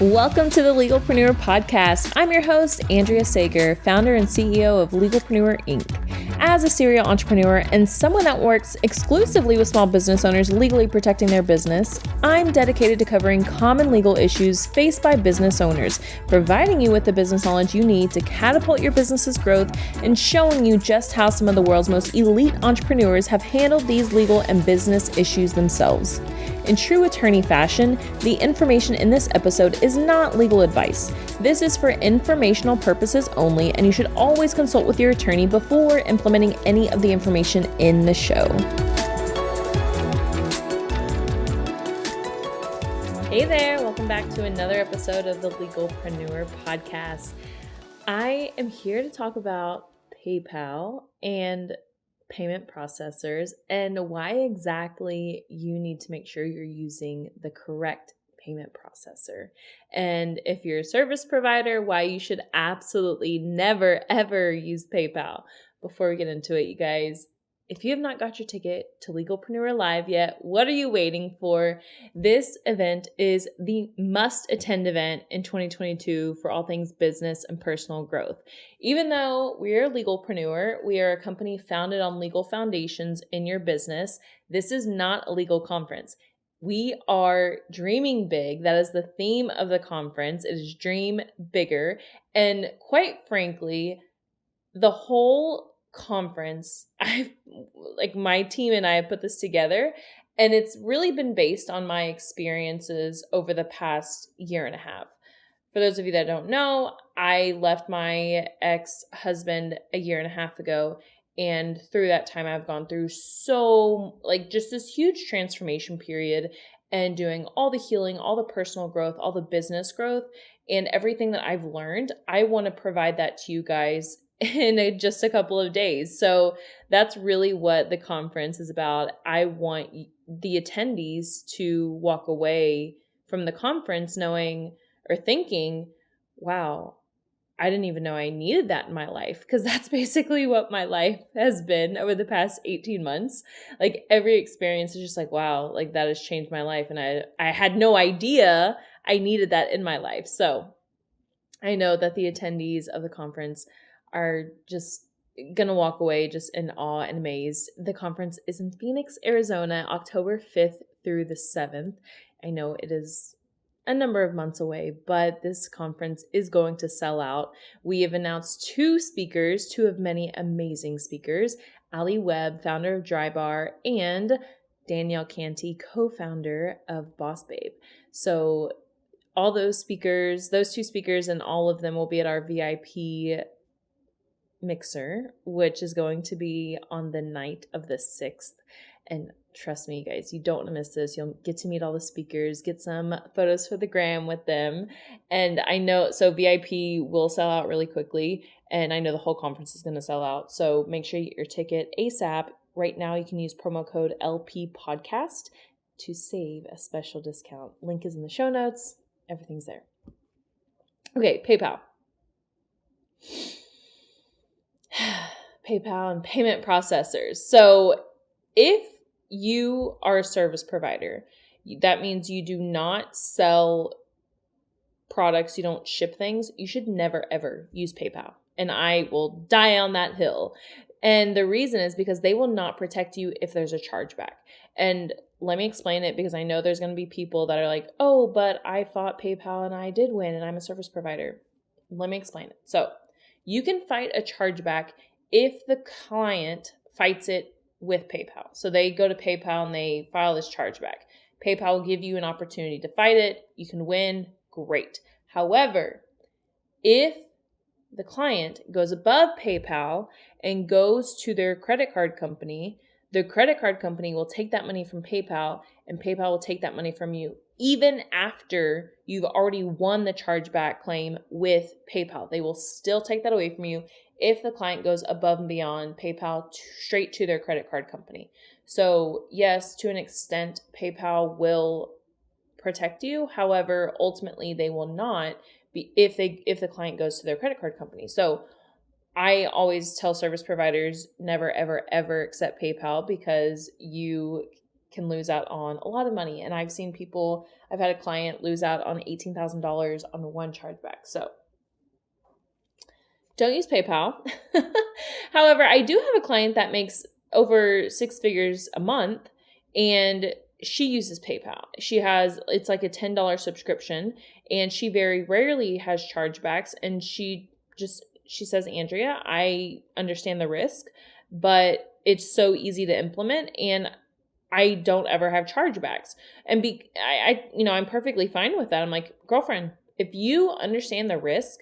Welcome to the Legalpreneur Podcast. I'm your host, Andrea Sager, founder and CEO of Legalpreneur Inc. As a serial entrepreneur and someone that works exclusively with small business owners legally protecting their business, I'm dedicated to covering common legal issues faced by business owners, providing you with the business knowledge you need to catapult your business's growth and showing you just how some of the world's most elite entrepreneurs have handled these legal and business issues themselves. In true attorney fashion, the information in this episode is not legal advice. This is for informational purposes only, and you should always consult with your attorney before implementing any of the information in the show. Hey there, welcome back to another episode of the Legalpreneur Podcast. I am here to talk about PayPal and payment processors and why exactly you need to make sure you're using the correct payment processor. And if you're a service provider, why you should absolutely never, ever use PayPal. Before we get into it, you guys, if you have not got your ticket to Legalpreneur Live yet, what are you waiting for? This event is the must-attend event in 2022 for all things business and personal growth. Even though we're Legalpreneur, we are a company founded on legal foundations in your business. This is not a legal conference. We are dreaming big. That is the theme of the conference. It is dream bigger. And quite frankly, the whole conference, my team and I have put this together, and it's really been based on my experiences over the past year and a half. For those of you that don't know, I left my ex-husband a year and a half ago, and through that time I've gone through just this huge transformation period and doing all the healing, all the personal growth, all the business growth, and everything that I've learned. I want to provide that to you guys in just a couple of days. So that's really what the conference is about. I want the attendees to walk away from the conference knowing or thinking, wow, I didn't even know I needed that in my life, because that's basically what my life has been over the past 18 months. Like every experience is just like, wow, like that has changed my life. And I had no idea I needed that in my life. So I know that the attendees of the conference are just going to walk away just in awe and amazed. The conference is in Phoenix, Arizona, October 5th through the 7th. I know it is a number of months away, but this conference is going to sell out. We have announced two of many amazing speakers, Ali Webb, founder of Dry Bar, and Danielle Canty, co-founder of Boss Babe. So all those two speakers, and all of them will be at our VIP mixer, which is going to be on the night of the 6th. And trust me, guys, you don't want to miss this. You'll get to meet all the speakers, get some photos for the gram with them. And I know, so VIP will sell out really quickly, and I know the whole conference is going to sell out. So make sure you get your ticket ASAP. Right now, you can use promo code LPPodcast to save a special discount. Link is in the show notes. Everything's there. Okay, PayPal. PayPal and payment processors. So if you are a service provider, that means you do not sell products, you don't ship things, you should never, ever use PayPal. And I will die on that hill. And the reason is because they will not protect you if there's a chargeback. And let me explain it, because I know there's going to be people that are like, oh, but I fought PayPal and I did win and I'm a service provider. Let me explain it. So you can fight a chargeback if the client fights it with PayPal. So they go to PayPal and they file this chargeback. PayPal will give you an opportunity to fight it. You can win. Great. However, if the client goes above PayPal and goes to their credit card company, the credit card company will take that money from PayPal, and PayPal will take that money from you even after you've already won the chargeback claim with PayPal. They will still take that away from you if the client goes above and beyond PayPal straight to their credit card company. So yes, to an extent, PayPal will protect you. However, ultimately they will not be if the client goes to their credit card company. So I always tell service providers never, ever, ever accept PayPal, because you can lose out on a lot of money. And I've had a client lose out on $18,000 on one chargeback. So don't use PayPal. However, I do have a client that makes over 6 figures a month, and she uses PayPal. It's like a $10 subscription, and she very rarely has chargebacks. And she says, Andrea, I understand the risk, but it's so easy to implement, and I don't ever have chargebacks. And I'm perfectly fine with that. I'm like, girlfriend, if you understand the risk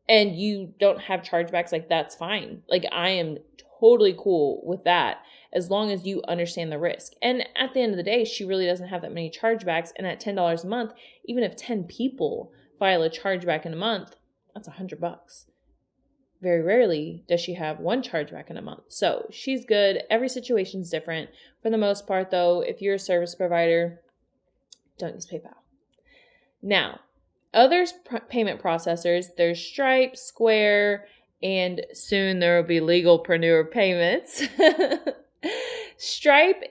and you don't have chargebacks, like, that's fine. Like, I am totally cool with that as long as you understand the risk. And at the end of the day, she really doesn't have that many chargebacks. And at $10 a month, even if 10 people file a chargeback in a month, that's $100. Very rarely does she have one chargeback in a month. So she's good. Every situation's different. For the most part, though, if you're a service provider, don't use PayPal. Now, other payment processors, there's Stripe, Square, and soon there will be Legalpreneuer Payments. Stripe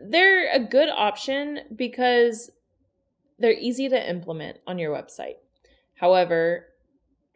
they're a good option because they're easy to implement on your website. However,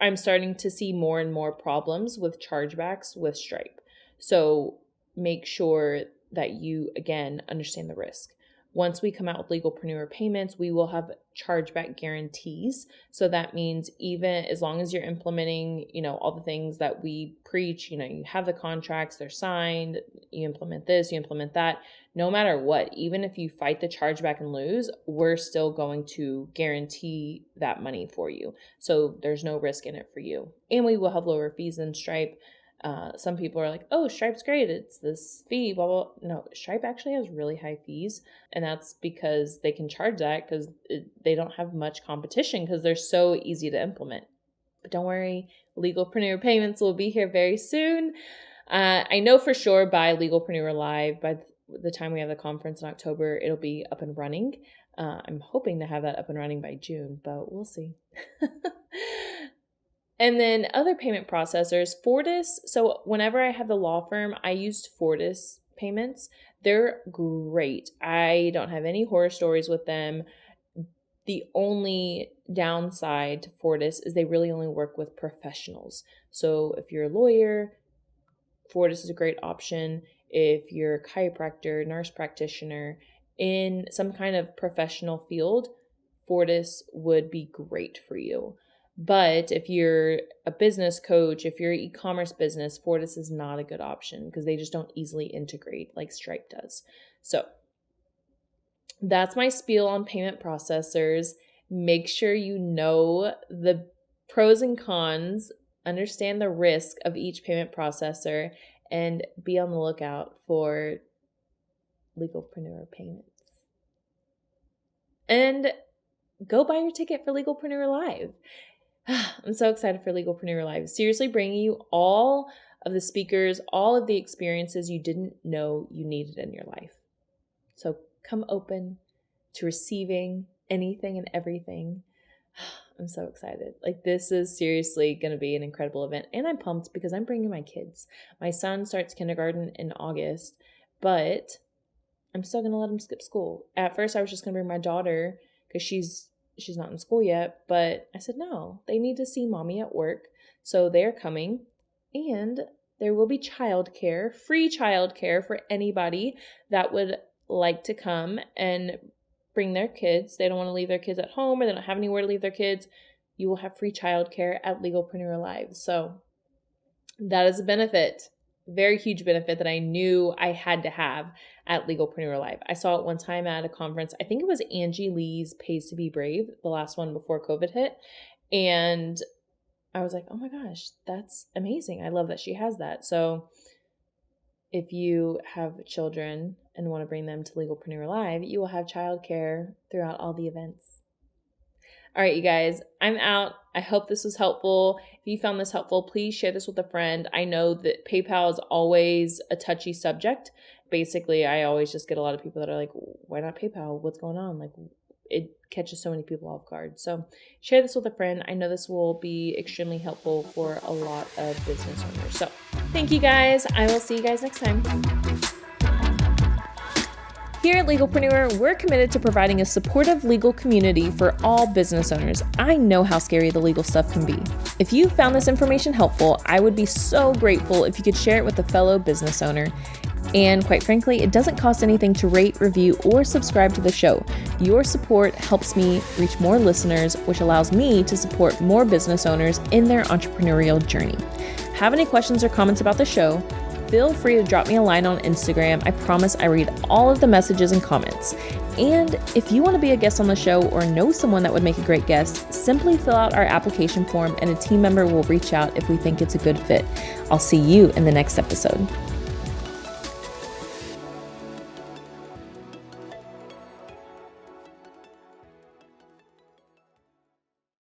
I'm starting to see more and more problems with chargebacks with Stripe. So make sure that you, again, understand the risk. Once we come out with Legalpreneuer Payments, we will have chargeback guarantees. So that means even as long as you're implementing, all the things that we preach, you have the contracts, they're signed, you implement this, you implement that, no matter what, even if you fight the chargeback and lose, we're still going to guarantee that money for you. So there's no risk in it for you. And we will have lower fees than Stripe. Some people are like, oh, Stripe's great, it's this fee, blah, blah. No, Stripe actually has really high fees. And that's because they can charge that because they don't have much competition because they're so easy to implement. But don't worry, Legalpreneur Payments will be here very soon. I know for sure by Legalpreneur Live, by the time we have the conference in October, it'll be up and running. I'm hoping to have that up and running by June, but we'll see. And then other payment processors, Fortis. So whenever I have the law firm, I used Fortis Payments. They're great. I don't have any horror stories with them. The only downside to Fortis is they really only work with professionals. So if you're a lawyer, Fortis is a great option. If you're a chiropractor, nurse practitioner, in some kind of professional field, Fortis would be great for you. But if you're a business coach, if you're an e-commerce business, Fortis is not a good option because they just don't easily integrate like Stripe does. So that's my spiel on payment processors. Make sure you know the pros and cons, understand the risk of each payment processor, and be on the lookout for Legalpreneur Payments. And go buy your ticket for Legalpreneur Live. I'm so excited for Legalpreneur Live. Seriously, bringing you all of the speakers, all of the experiences you didn't know you needed in your life. So come open to receiving anything and everything. I'm so excited. Like, this is seriously going to be an incredible event. And I'm pumped because I'm bringing my kids. My son starts kindergarten in August, but I'm still going to let him skip school. At first, I was just going to bring my daughter because she's not in school yet, but I said, no, they need to see mommy at work. So they're coming, and there will be childcare, free childcare for anybody that would like to come and bring their kids. They don't want to leave their kids at home, or they don't have anywhere to leave their kids. You will have free childcare at Legalpreneur Live. So that is a benefit, very huge benefit that I knew I had to have at Legalpreneur Live. I saw it one time at a conference. I think it was Angie Lee's Pays to Be Brave, the last one before COVID hit. And I was like, oh my gosh, that's amazing. I love that she has that. So if you have children and want to bring them to Legalpreneur Live, you will have childcare throughout all the events. All right, you guys, I'm out. I hope this was helpful. If you found this helpful, please share this with a friend. I know that PayPal is always a touchy subject. Basically, I always just get a lot of people that are like, why not PayPal? What's going on? Like, it catches so many people off guard. So share this with a friend. I know this will be extremely helpful for a lot of business owners. So thank you guys. I will see you guys next time. Here at Legalpreneur, we're committed to providing a supportive legal community for all business owners. I know how scary the legal stuff can be. If you found this information helpful, I would be so grateful if you could share it with a fellow business owner. And quite frankly, it doesn't cost anything to rate, review, or subscribe to the show. Your support helps me reach more listeners, which allows me to support more business owners in their entrepreneurial journey. Have any questions or comments about the show? Feel free to drop me a line on Instagram. I promise I read all of the messages and comments. And if you want to be a guest on the show or know someone that would make a great guest, simply fill out our application form and a team member will reach out if we think it's a good fit. I'll see you in the next episode.